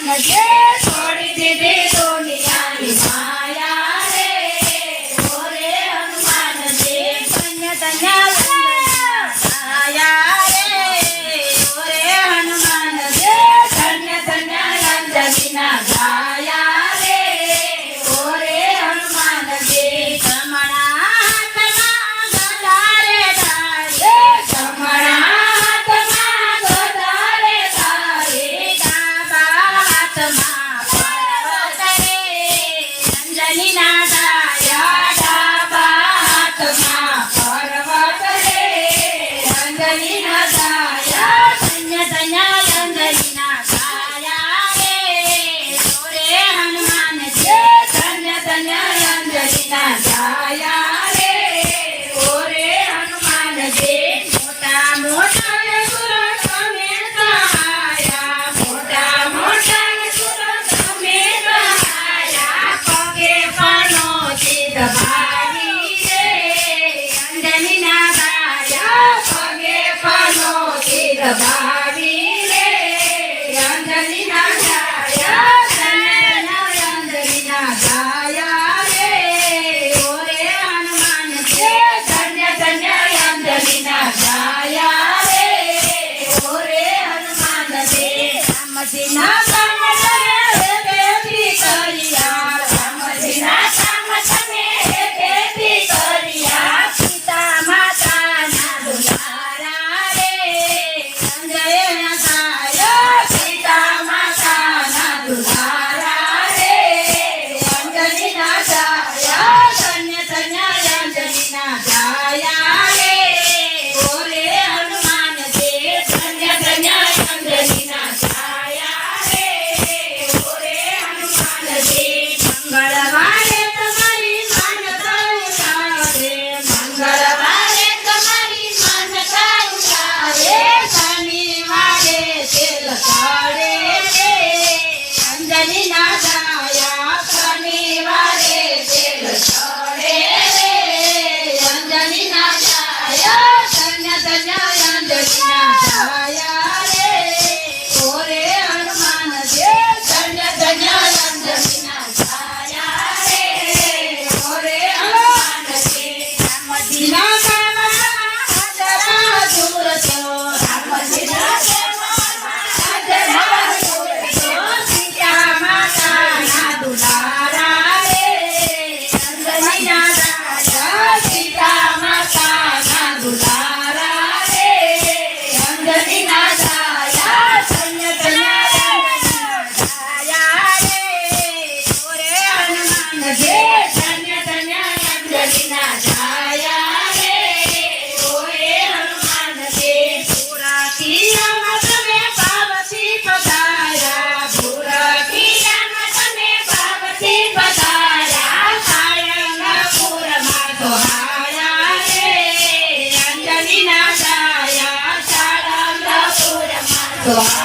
જે છોડી દીધી દુનિયાની માયા રે ઓરે હનુમાનજી ધન્ય ધન્ય છાયા રે ઓરે હનુમાનજી ધન્ય ધન્ય અંજલિના છાયા રે ઓરે હનુમાનજી જમણા હાથમાં ગદા રે ધારે જમણા હાથમાં ગદા રે ધારે ડાબા હાથમાં પર્વત રે અંજલિના છાયા ડાબા હાથમાં પર્વત રે અંજલિના છાયા ધન્ય ધન્ય અંજલિના છાયા રે ઓરે હનુમાનજી ધન્ય ધન્ય અંજલિના છાયા રે ઓરે હનુમાનજી મોટા મોટા સુર તમે સહાયા મોટા મોટા સુર તમે સહાયા પગે પાનો ચિત ભાવી રે અંજલિના છાયા પગે પાનો ચિત ભાવી રે અંજલિના છાયા ધન્ય અંજલિના છાયા રે ઓરે હનુમાનજી ધન્ય ધન્ય અંજલિના છાયા રે ઓરે હનુમાનજી રામજીના કામ તમે તેથી કર્યા રામજીના કામ તમે તેથી કર્યા સીતા માતાના દુલારા રે અંજલિના છાયા સીતા માતાના દુલારા રે અંજલિના છાયા ધન્ય ધન્ય અંજલિના છાયા રે ઓરે હનુમાનજી ધન્ય ધન્ય અંજલિના છાયા રે ઓરે હનુમાનજી મંગળવારે તમારી માનતા ઉતારે મંગળવારે તમારી માનતા ઉતારે શનિવારે તેલ કાઢે રે અંજલિના છાયા શનિવારે તેલ કાઢે રે અંજલિના છાયા ધન્ય ધન્ય અંજલિના છાયા રે ઓરે હનુમાનજી ધન્ય ધન્ય અંજલિના છાયા રે ઓરે હનુમાનજી રામજીના કામમાં હાજરા દૂર છો રામજીના કામમાં હાજરા દૂર છો સીતા માતાના દુલારા રે અંજલિના છાયા સીતા માતાના દુલારા રે અંજલિના છાયા ધન્ય ધન્ય છાયા રે ઓરે હનુમાનજી ધન્ય ધન્ય અંજલિના છાયા રે ઓરે હનુમાનજી પુરાકીયામાં તમે પાવથી પધાર્યા પુરાકીયામાં તમે પાવથી પધાર્યા સાળંગપુરમાં સોહાયા રે અંજલિના છાયા સાળંગપુરમાં સોહાયા